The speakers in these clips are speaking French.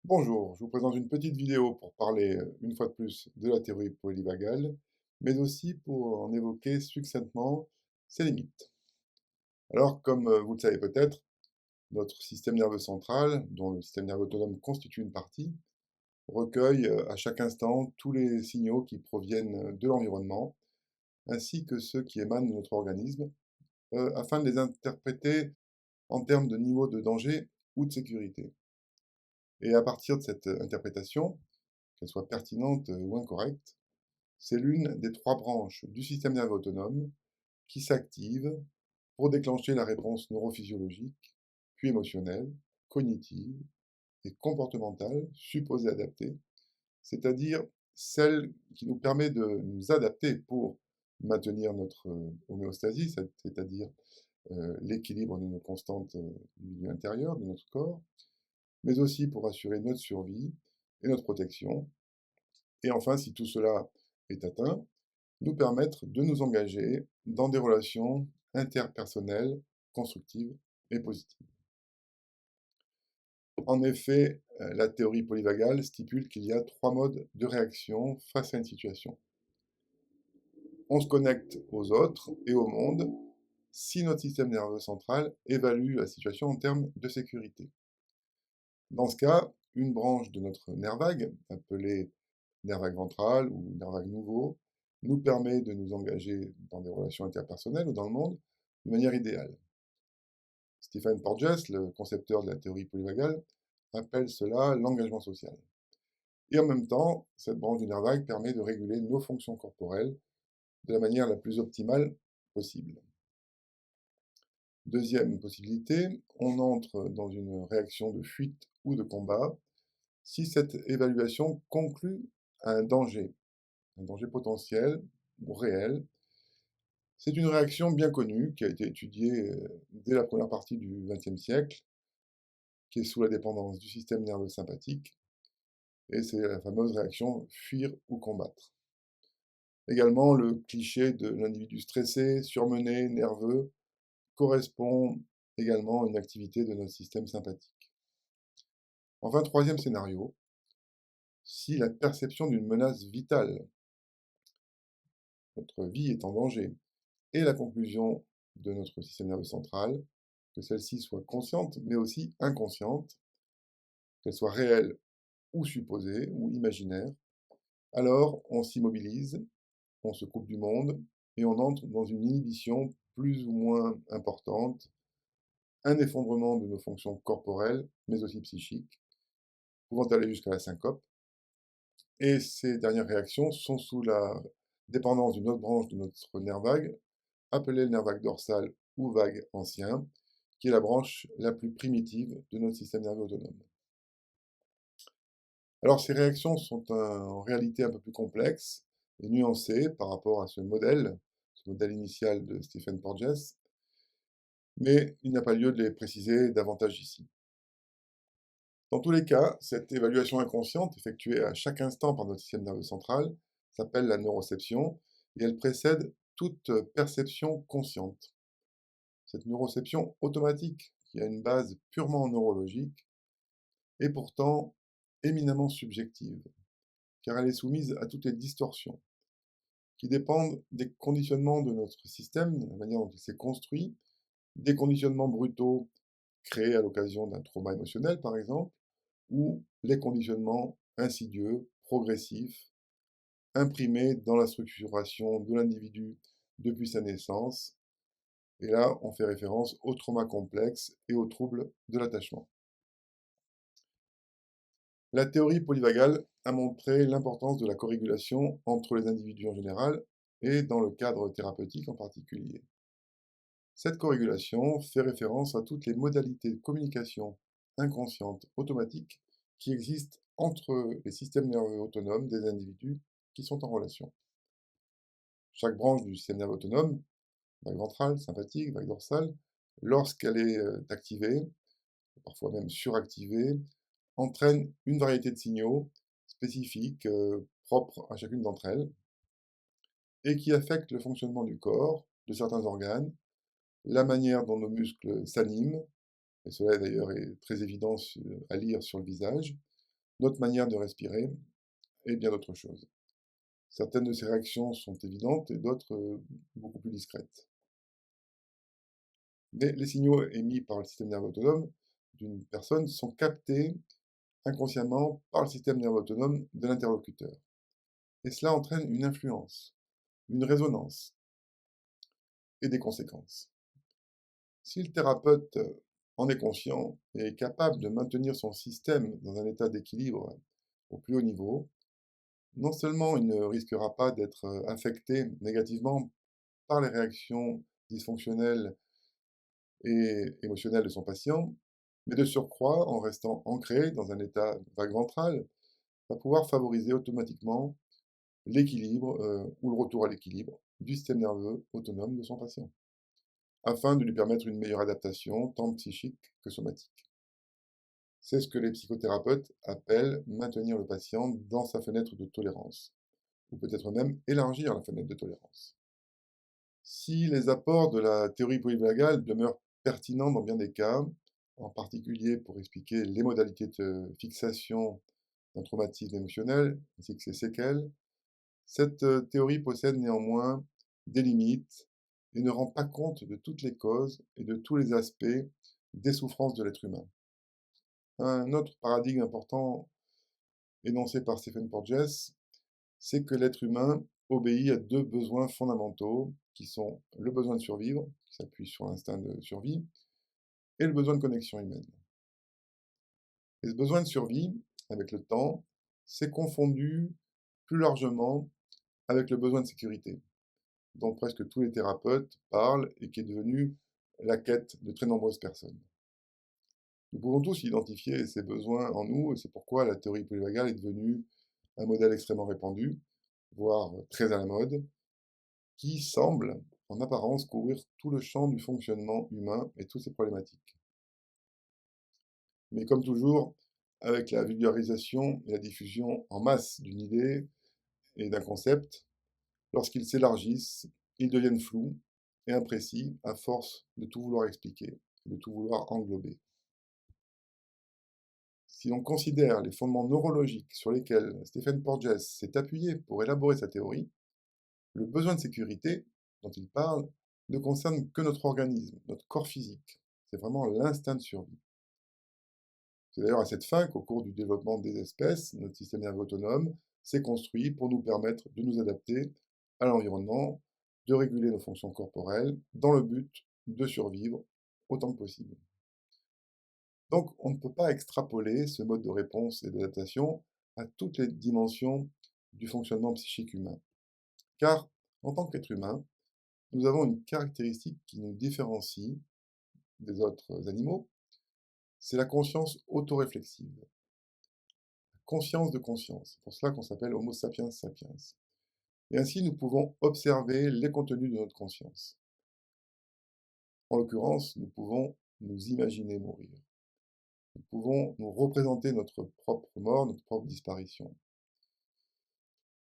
Bonjour, je vous présente une petite vidéo pour parler une fois de plus de la théorie polyvagale, mais aussi pour en évoquer succinctement ses limites. Alors, comme vous le savez peut-être, notre système nerveux central, dont le système nerveux autonome constitue une partie, recueille à chaque instant tous les signaux qui proviennent de l'environnement, ainsi que ceux qui émanent de notre organisme, afin de les interpréter en termes de niveau de danger ou de sécurité. Et à partir de cette interprétation, qu'elle soit pertinente ou incorrecte, c'est l'une des trois branches du système nerveux autonome qui s'active pour déclencher la réponse neurophysiologique, puis émotionnelle, cognitive et comportementale supposée adaptée, c'est-à-dire celle qui nous permet de nous adapter pour maintenir notre homéostasie, c'est-à-dire l'équilibre de nos constantes du milieu intérieur, de notre corps, mais aussi pour assurer notre survie et notre protection. Et enfin, si tout cela est atteint, nous permettre de nous engager dans des relations interpersonnelles constructives et positives. En effet, la théorie polyvagale stipule qu'il y a trois modes de réaction face à une situation. On se connecte aux autres et au monde si notre système nerveux central évalue la situation en termes de sécurité. Dans ce cas, une branche de notre nerf vague, appelée nerf vague ventral ou nerf vague nouveau, nous permet de nous engager dans des relations interpersonnelles ou dans le monde de manière idéale. Stephen Porges, le concepteur de la théorie polyvagale, appelle cela l'engagement social. Et en même temps, cette branche du nerf vague permet de réguler nos fonctions corporelles de la manière la plus optimale possible. Deuxième possibilité, on entre dans une réaction de fuite ou de combat si cette évaluation conclut à un danger potentiel ou réel. C'est une réaction bien connue qui a été étudiée dès la première partie du XXe siècle, qui est sous la dépendance du système nerveux sympathique, et c'est la fameuse réaction fuir ou combattre. Également, le cliché de l'individu stressé, surmené, nerveux, correspond également à une activité de notre système sympathique. Enfin, troisième scénario, si la perception d'une menace vitale, notre vie est en danger, et la conclusion de notre système nerveux central, que celle-ci soit consciente, mais aussi inconsciente, qu'elle soit réelle ou supposée ou imaginaire, alors on s'immobilise, on se coupe du monde et on entre dans une inhibition plus ou moins importante, un effondrement de nos fonctions corporelles, mais aussi psychiques, pouvant aller jusqu'à la syncope. Et ces dernières réactions sont sous la dépendance d'une autre branche de notre nerf vague, appelée le nerf vague dorsal ou vague ancien, qui est la branche la plus primitive de notre système nerveux autonome. Alors ces réactions sont en réalité un peu plus complexes et nuancées par rapport à ce modèle initial de Stephen Porges, mais il n'y a pas lieu de les préciser davantage ici. Dans tous les cas, cette évaluation inconsciente, effectuée à chaque instant par notre système nerveux central, s'appelle la neuroception, et elle précède toute perception consciente. Cette neuroception automatique, qui a une base purement neurologique, est pourtant éminemment subjective, car elle est soumise à toutes les distorsions, qui dépendent des conditionnements de notre système, de la manière dont il s'est construit, des conditionnements brutaux créés à l'occasion d'un trauma émotionnel, par exemple, ou les conditionnements insidieux, progressifs, imprimés dans la structuration de l'individu depuis sa naissance. Et là, on fait référence aux traumas complexes et aux troubles de l'attachement. La théorie polyvagale a montré l'importance de la corrégulation entre les individus en général et dans le cadre thérapeutique en particulier. Cette corrégulation fait référence à toutes les modalités de communication inconsciente automatique qui existent entre les systèmes nerveux autonomes des individus qui sont en relation. Chaque branche du système nerveux autonome, vague ventrale, sympathique, vague dorsale, lorsqu'elle est activée, parfois même suractivée, entraîne une variété de signaux spécifiques, propres à chacune d'entre elles, et qui affectent le fonctionnement du corps, de certains organes, la manière dont nos muscles s'animent, et cela d'ailleurs est très évident à lire sur le visage, notre manière de respirer et bien d'autres choses. Certaines de ces réactions sont évidentes et d'autres beaucoup plus discrètes. Mais les signaux émis par le système nerveux autonome d'une personne sont captés inconsciemment par le système nerveux autonome de l'interlocuteur. Et cela entraîne une influence, une résonance et des conséquences. Si le thérapeute en est conscient et est capable de maintenir son système dans un état d'équilibre au plus haut niveau, non seulement il ne risquera pas d'être affecté négativement par les réactions dysfonctionnelles et émotionnelles de son patient, mais de surcroît, en restant ancré dans un état vague ventrale, va pouvoir favoriser automatiquement l'équilibre ou le retour à l'équilibre du système nerveux autonome de son patient, afin de lui permettre une meilleure adaptation, tant psychique que somatique. C'est ce que les psychothérapeutes appellent maintenir le patient dans sa fenêtre de tolérance, ou peut-être même élargir la fenêtre de tolérance. Si les apports de la théorie polyvagale demeurent pertinents dans bien des cas, en particulier pour expliquer les modalités de fixation d'un traumatisme émotionnel, ainsi que ses séquelles, cette théorie possède néanmoins des limites et ne rend pas compte de toutes les causes et de tous les aspects des souffrances de l'être humain. Un autre paradigme important énoncé par Stephen Porges, c'est que l'être humain obéit à deux besoins fondamentaux, qui sont le besoin de survivre, qui s'appuie sur l'instinct de survie, et le besoin de connexion humaine. Et ce besoin de survie, avec le temps, s'est confondu plus largement avec le besoin de sécurité, dont presque tous les thérapeutes parlent et qui est devenu la quête de très nombreuses personnes. Nous pouvons tous identifier ces besoins en nous, et c'est pourquoi la théorie polyvagale est devenue un modèle extrêmement répandu, voire très à la mode, qui semble, en apparence, couvrir tout le champ du fonctionnement humain et toutes ses problématiques. Mais comme toujours, avec la vulgarisation et la diffusion en masse d'une idée et d'un concept, lorsqu'ils s'élargissent, ils deviennent flous et imprécis à force de tout vouloir expliquer, de tout vouloir englober. Si l'on considère les fondements neurologiques sur lesquels Stephen Porges s'est appuyé pour élaborer sa théorie, le besoin de sécurité dont il parle ne concerne que notre organisme, notre corps physique. C'est vraiment l'instinct de survie. C'est d'ailleurs à cette fin qu'au cours du développement des espèces, notre système nerveux autonome s'est construit pour nous permettre de nous adapter à l'environnement, de réguler nos fonctions corporelles dans le but de survivre autant que possible. Donc on ne peut pas extrapoler ce mode de réponse et d'adaptation à toutes les dimensions du fonctionnement psychique humain. Car en tant qu'être humain, nous avons une caractéristique qui nous différencie des autres animaux, c'est la conscience autoréflexive. Conscience de conscience. C'est pour cela qu'on s'appelle Homo sapiens sapiens. Et ainsi, nous pouvons observer les contenus de notre conscience. En l'occurrence, nous pouvons nous imaginer mourir. Nous pouvons nous représenter notre propre mort, notre propre disparition.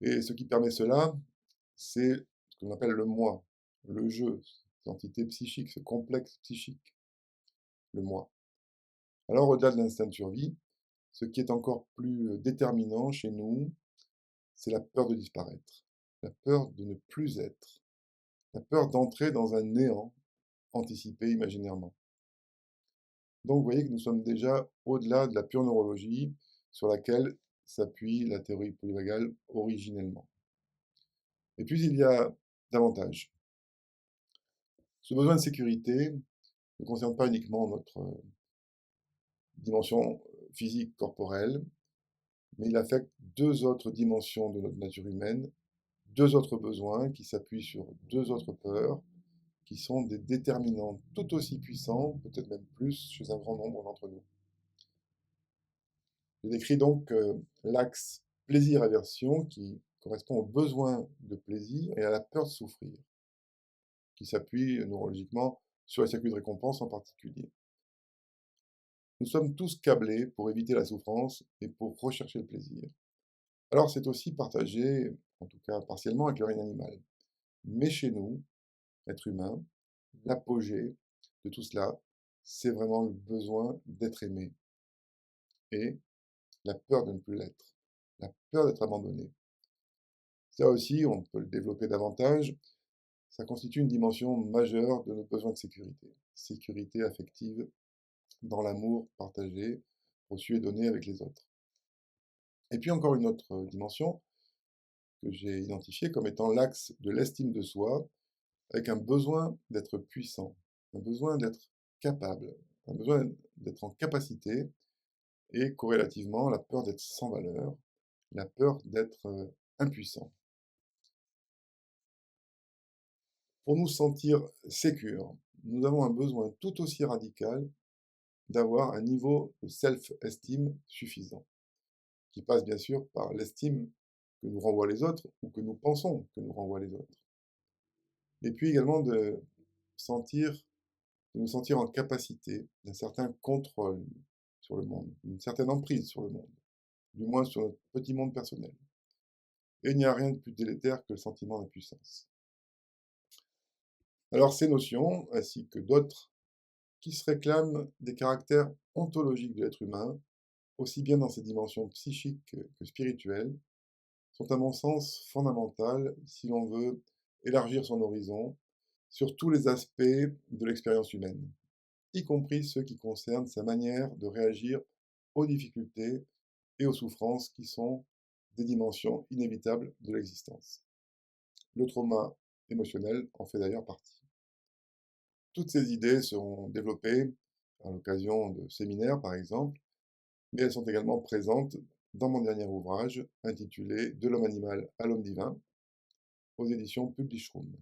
Et ce qui permet cela, c'est ce qu'on appelle le moi, le jeu, cette entité psychique, ce complexe psychique, le moi. Alors, au-delà de l'instinct de survie, ce qui est encore plus déterminant chez nous, c'est la peur de disparaître, la peur de ne plus être, la peur d'entrer dans un néant anticipé imaginairement. Donc vous voyez que nous sommes déjà au-delà de la pure neurologie sur laquelle s'appuie la théorie polyvagale originellement. Et puis il y a davantage. Ce besoin de sécurité ne concerne pas uniquement notre dimension physique corporelle, mais il affecte deux autres dimensions de notre nature humaine, deux autres besoins qui s'appuient sur deux autres peurs, qui sont des déterminants tout aussi puissants, peut-être même plus, chez un grand nombre d'entre nous. Je décris donc l'axe plaisir-aversion qui correspond au besoin de plaisir et à la peur de souffrir, qui s'appuie neurologiquement sur les circuits de récompense en particulier. Nous sommes tous câblés pour éviter la souffrance et pour rechercher le plaisir. Alors c'est aussi partagé, en tout cas partiellement, avec le règne animal. Mais chez nous, être humain, l'apogée de tout cela, c'est vraiment le besoin d'être aimé. Et la peur de ne plus l'être, la peur d'être abandonné. Ça aussi, on peut le développer davantage, ça constitue une dimension majeure de notre besoin de sécurité. Sécurité affective dans l'amour partagé, reçu et donné avec les autres. Et puis encore une autre dimension que j'ai identifiée comme étant l'axe de l'estime de soi, avec un besoin d'être puissant, un besoin d'être capable, un besoin d'être en capacité, et corrélativement la peur d'être sans valeur, la peur d'être impuissant. Pour nous sentir sécures, nous avons un besoin tout aussi radical d'avoir un niveau de self-esteem suffisant, qui passe bien sûr par l'estime que nous renvoient les autres ou que nous pensons que nous renvoient les autres. Et puis également sentir, de nous sentir en capacité d'un certain contrôle sur le monde, d'une certaine emprise sur le monde, du moins sur notre petit monde personnel. Et il n'y a rien de plus délétère que le sentiment d'impuissance. Alors ces notions, ainsi que d'autres qui se réclament des caractères ontologiques de l'être humain, aussi bien dans ses dimensions psychiques que spirituelles, sont à mon sens fondamentales si l'on veut élargir son horizon sur tous les aspects de l'expérience humaine, y compris ceux qui concernent sa manière de réagir aux difficultés et aux souffrances qui sont des dimensions inévitables de l'existence. Le trauma émotionnel en fait d'ailleurs partie. Toutes ces idées seront développées à l'occasion de séminaires, par exemple, mais elles sont également présentes dans mon dernier ouvrage intitulé De l'homme animal à l'homme divin, aux éditions Publishroom.